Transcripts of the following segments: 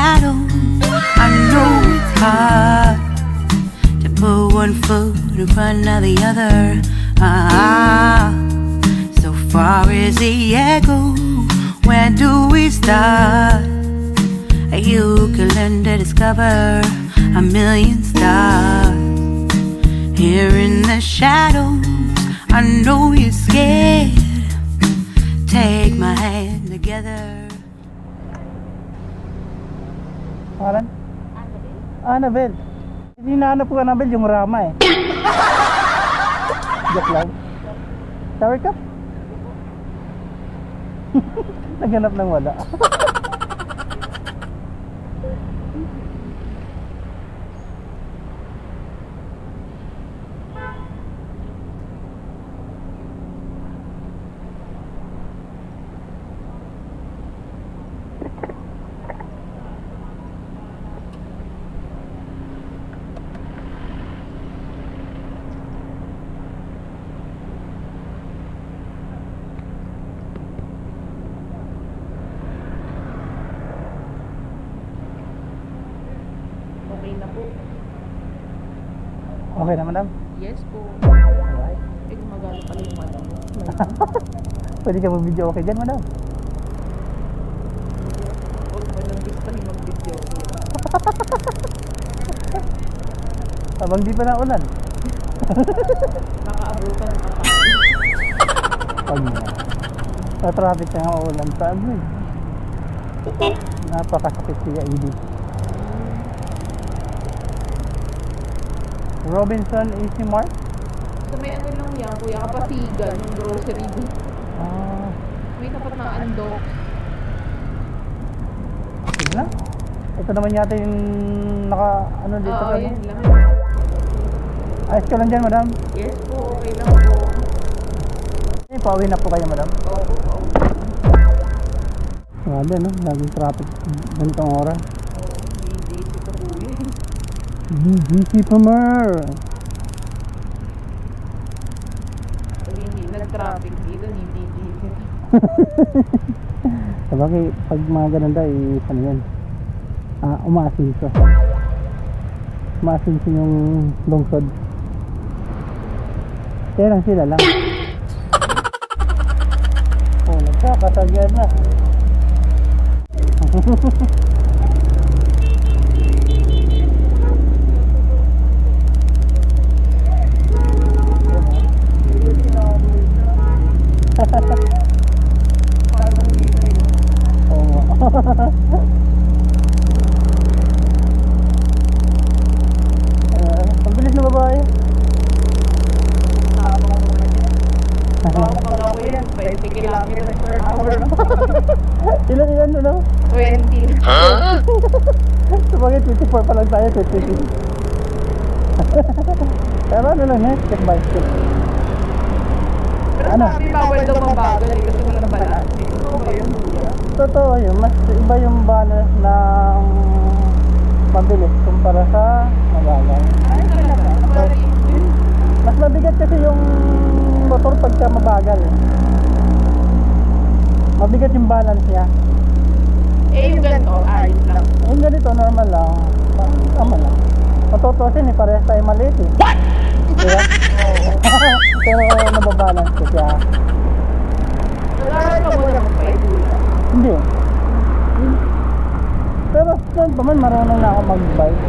shadows. I know it's hard to put one foot in front of the other. So far as the echo, where do we start? You can learn to discover a million stars. Here in the shadows, I know you're scared. Take my hand together. Pangalan? Annabelle. Hindi nahanap ko Annabelle, yung Rama eh. Joke lang. Shower cup? Naghanap ng wala. Okay na po. Okay na, madam? Yes po. Alright. Eh, gumagana pala yung mata mo. Pwede ka mag-video okay dyan, madam? Huwag pa nang gusto rin mag-video. Habang di pa naulan. Nakaabutan ka pa. Pag na. Sa traffic na ang ulan sa amin. Napakasakit siya, ED. Robinson Easy Mart? So may ano lang yan, kuya, Kapasigan, yung grocery. Ah, May tapat na undock. sige lang. Ito naman yata yung naka, ano dito Oo, ka, yun no? lang. Ayos ka lang dyan, madam? Yes po, okay lang po. Eh, pauwi na po kayo, madam? Oo po. Grabe, no? Laging traffic ganitong oras. Busy po kuya. Busy pa, Mar! Pag hindi nag-traffic dito, hindi busy. Sabagay, pag mga ganun daw, ano yan? Umaasinso. Umaasinso yung lungsod. Kaya lang sila lang. Oh, nagkakasagyan na. Ang bilis na babae. Pag ako yan, 20 kilometers per hour. Ilan, ano? 20. Sabagay, 24 pa lang tayo, 22. Pero ano lang eh, step by step. Pero Ano? sabi, bawal daw mabagal eh, kasi walang balance. Ito ba yun? Totoo yun, mas iba yung balance ng mabilis kumpara sa mabagal. Ay, talaga? Mas mabigat kasi yung motor pagka mabagal. Mabigat yung balance niya. Eh, yung ganito, ayos lang. Yung ganito, normal lang. Tama lang. Matutusin eh, parehas tayo maliit eh. What? Diba? Pero nababalance ko siya. Nalaran ka muna magpaidula. Hindi. Pero saan pa man, marunong na ako mag-bike.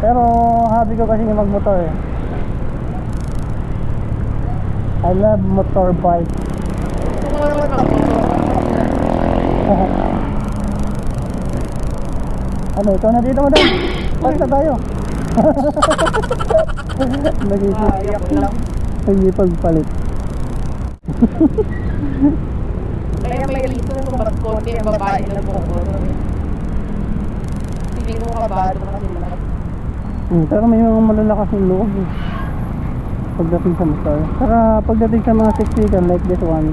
Pero hobby ko kasi yung mag-motor eh. I love motorbike. Kung ano naman Ano, ikaw na dito, madam? Basta tayo. Ayak lang. Nagipagpalit. Kaya may reason kung ba't konti ang babae na bumotor. Hindi ko kabado kasi lahat. Pero may mga malalakas yung loob eh. Pagdating sa motor. Saka pagdating sa mga siksikan like this one,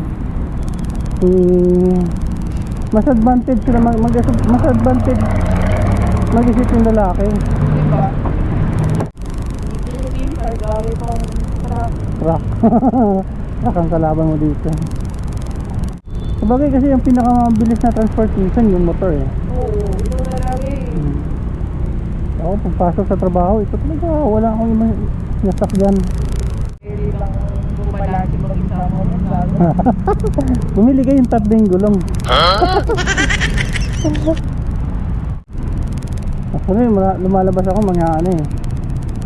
mas advantage sila mas advantage mag-isip yung lalaki. Diba? Hindi ay gawin pang Truck. Truck ang kalaban mo dito. Sabagay kasi yung pinakamabilis na transportation yung motor eh. oo, ito na lagi. Ako, pagpasok sa trabaho, ito talaga, wala akong nasakyan. Hindi lang bumalaki mag-isa mo. Bumili kayong tatlong gulong. Actually, lumalabas ako mga ano eh,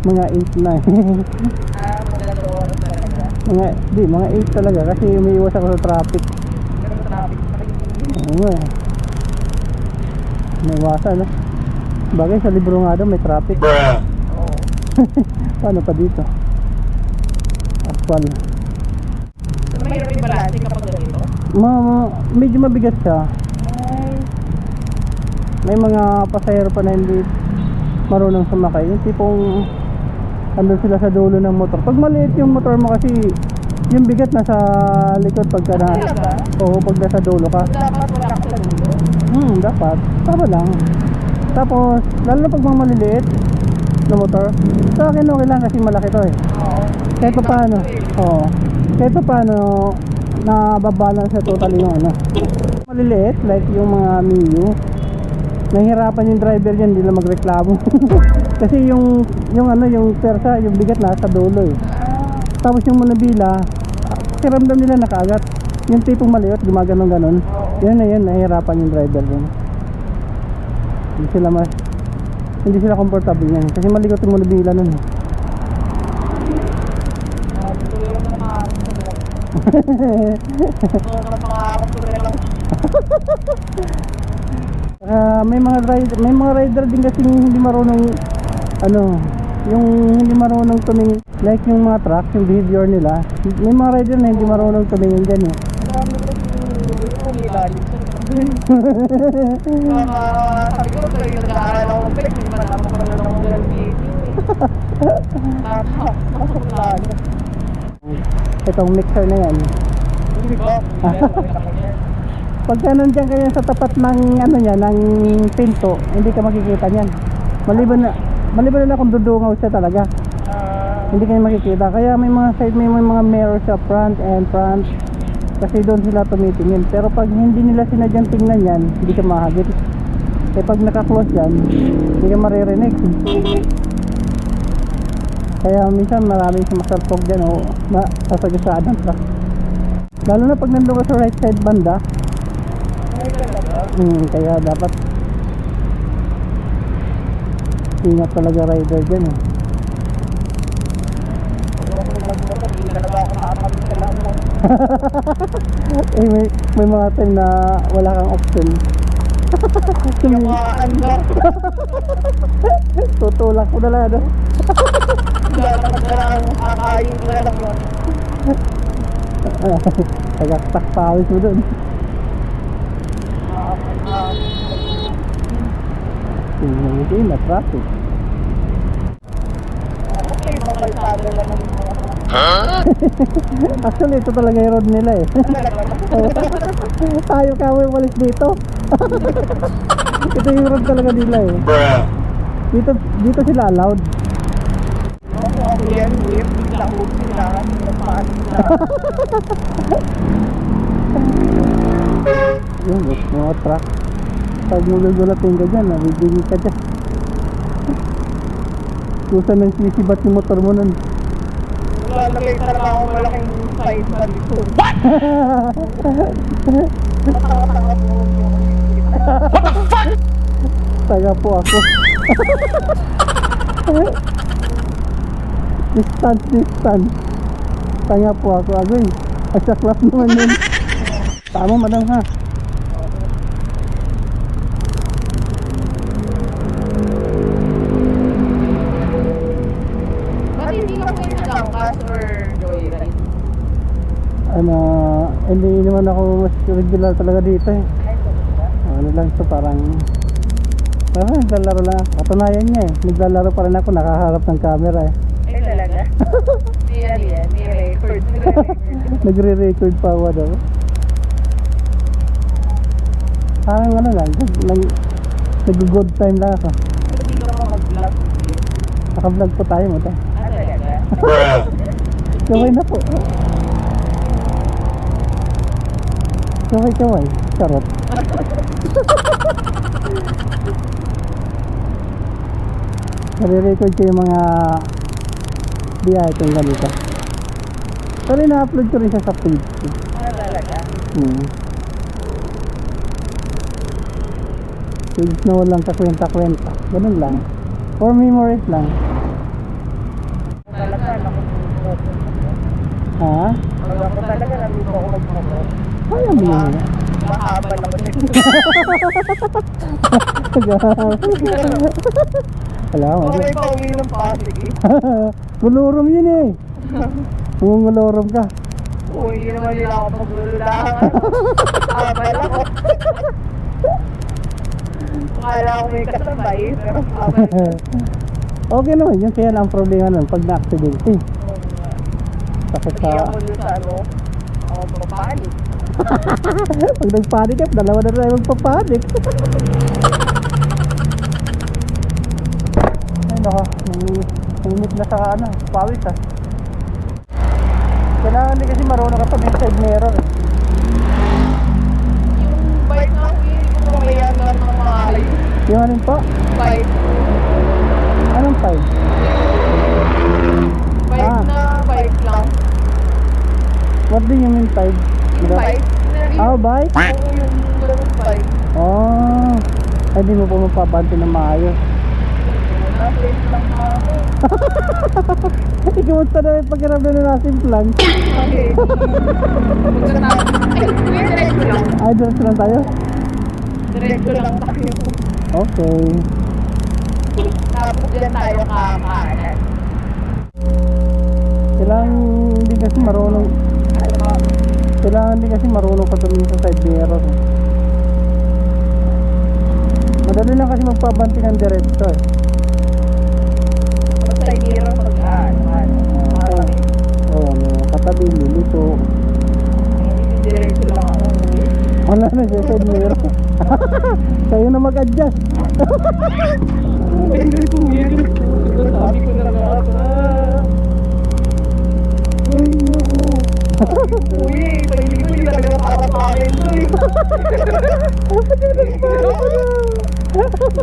mga 8 na eh. Magandang oras talaga. mga 8 talaga kasi umiiwas ako sa traffic. Pero traffic pa rin. Oo nga eh. May iwasan no? Bagay sa libro nga daw may traffic. Oo. Paano pa dito? Actual. So, mahirap i-balance kapag ganito? Medyo mabigat siya. May mga pasahero pa na hindi marunong sumakay. Yung tipong andun sila sa dulo ng motor. Pag maliit yung motor mo kasi yung bigat nasa likod pagka na. Talaga? Oo, pag nasa dulo ka. Dapat wala ka sa dulo. Dapat. Tama lang. Tapos, lalo na pag mga maliliit na motor, sa akin okay lang kasi malaki to eh. Oo. Kahit pa paano, oo. Kahit pa paano, nababalance sa totally yung ano. Maliliit, like yung mga Mio, nahihirapan yung driver yan, hindi lang magreklamo. Kasi yung ano, yung persa, yung bigat na sa dulo eh. Tapos yung manabila, kiramdam nila nakagat. Yung tipong maliit, gumaganon ganon. Yun na yun, nahihirapan yung driver yun. Hindi sila comfortable yan. Kasi malikot yung manabila nun eh. Tulong na mga pangarap ko na lang. May mga rider din kasi hindi marunong ano, yung hindi marunong tumingin like yung mga truck, yung behavior nila. May mga rider na hindi marunong tumingin dyan eh. Sabi ko, tayo nag-aaral ako ng pek, hindi ba napapagalan ako ng video eh. Itong mixer na yan. Hindi ba? Pagka nandiyan kayo sa tapat ng ano niya, ng pinto, hindi ka makikita niyan. Maliban na kung dudungaw siya talaga. Hindi kayo makikita. Kaya may mga side, may mga mirror sa front and front. Kasi doon sila tumitingin. Pero pag hindi nila sinadyang tingnan yan, hindi ka mahagit. Eh pag naka-close yan, hindi ka maririnig. Kaya minsan maraming sumasalpog dyan o sasagasaan ng truck. Lalo na pag nandun ka sa right side banda. Kaya dapat ingat talaga rider dyan eh. May mga time na wala kang option. Tutulak ko na lang ano. Tagaktak pawis mo dun. Hindi na traffic. Actually ito talaga yung road nila eh. Tayo kami walis dito. Ito yung road talaga nila eh. Dito sila allowed. Yung mga truck. Pag magagulatin ka dyan, nabibigil ka dyan. Kusa nang sisibat yung motor mo nun. Lalagay talaga ako malaking sign sa likod. Taga po ako. Distance. Taga po ako. Agoy. Asa class naman yun. Tama madam ha. Ba't hindi ka po yung nag-angkas or joyride? Hindi naman ako mas regular talaga dito eh. Ano lang ito parang naglalaro lang ako. Katunayan niya eh. Naglalaro pa rin ako, nakaharap ng camera eh. Ay talaga? May record. Nagre-record pa ako daw. Parang ano lang, nag-good time lang ako. Hindi ka pa mag-vlog. Naka-vlog po tayo mo to. Talaga? Kaway na po. Kaway. Charot. nare-record ko yung mga biyahe kong ganito. Pero ina-upload ko rin siya sa page ko. Ano talaga? Page na walang kakwenta-kwenta. Ganun lang. For memories lang. Talaga, nakupupo. Ha? Wala ko talaga, nandito ako magpupo. Kaya mo yun. Mahabal ako din. Wala mo. Okay pa uwi ng Pasig eh. Gulurom yun eh. Gulurom ka. Oo, hindi naman nila ako maglululangan. Habal ako. Akala ko may kasabay, pero habal. Okay naman yun. Kaya lang ang problema nun pag na-accident eh. Sakit Hindi sa... ako dun sa ano, ako papanik. Pag nagpanik eh, dalawa na tayo magpapanik. Ay nako, nangimit na sa ano, pawis ah. Kailangan din kasi marunong ka pag yung side mirror eh. Yung bike na ako, hindi ko mamayan lang ng mga ayos. Yung anong pa? Bike. Anong 5? Bike Ah. na bike lang. What do you mean 5? Yung bike na rin. Ah, bike? Oo, yung ganun bike. Oh, ay di mo po mapabanti ng maayos. Na-place lang ako. Ikamusta na yung pagkiramdam na natin plan? Okay. Pagkatapos, ay, diretso lang. Ay, diretso lang tayo? Diretso lang tayo. Okay. Tapos dyan tayo kakanan. Kailangan din kasi marunong, Ano ba? kailangan din kasi marunong ka tumingin sa side mirror. Madali lang kasi magpabanti ng diretso eh. Basta yung hero pag ano. Oo, may katabi, lilito. Diretso lang ako. Wala na siya side mirror. Kayo na mag-adjust. Ay, kuya. Sabi ko na nga ako. Ay, naku. Kuya, pahilig ko yung talaga para sa akin to eh.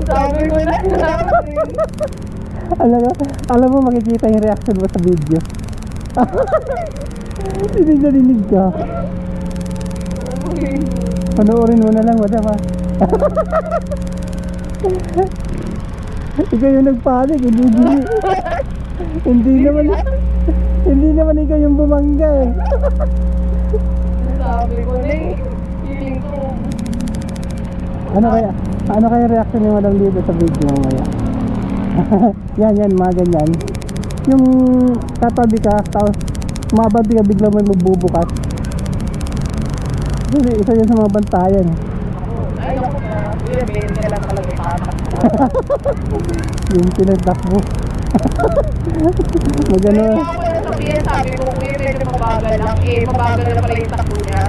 Sabi ko na. Alam mo, makikita yung reaction mo sa video. Dinig na dinig ka. Panoorin mo na lang, madam ha. Ikaw yung nagpanik, hindi naman ikaw yung bumangga eh. Sabi ko na eh. Feeling ko. Ano kaya reaction ni madam dito sa video mamaya? yan, mga ganyan. Yung tatabi ka, tapos mabanti ka, bigla may magbubukas. Kasi isa yun sa mga bantayan. Ay, naku na. Kuya, meron ka lang talaga itatak. Yung pinagtakbo. Magano. Kaya ako na sabihin, sabi ko, kuya, medyo mabagal lang. Eh, mabagal na pala yung takbo niya.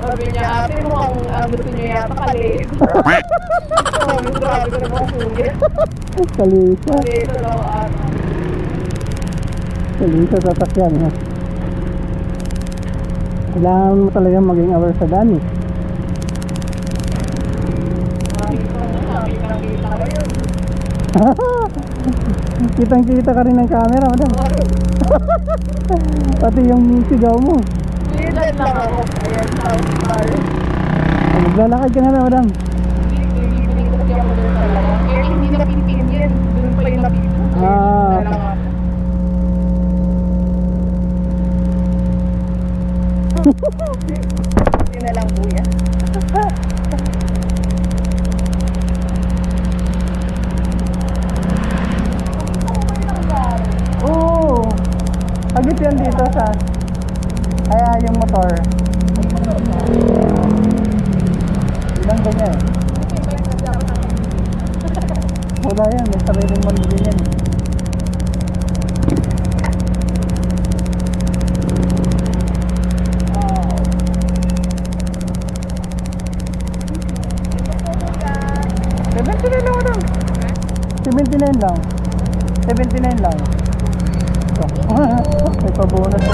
Sabi niya, ate mo ang gusto niya yata kalit. Sabi ko, grabe ko naman kuya. Kalisa. Kalit na lang ate. Kalisa sasakyan ha. Kailangan mo talaga maging aware sa daan eh. Nakita ko yun. Kitang-kita ka rin ng camera, madam. Pati yung sigaw mo. Lilan lang ako. Ayan, South Star. Maglalakad ka na, madam. Pipiling ko siya mo doon talaga. Eh, hindi na pipin yan. Doon pa yung napipin. Ah. Hindi na lang kuya. Oo. Agit yan dito sa... Kaya yung motor. Ilang ganyan eh. Wala yan, may sariling mandali yan. $79 lang. $79 lang. May pabonus na.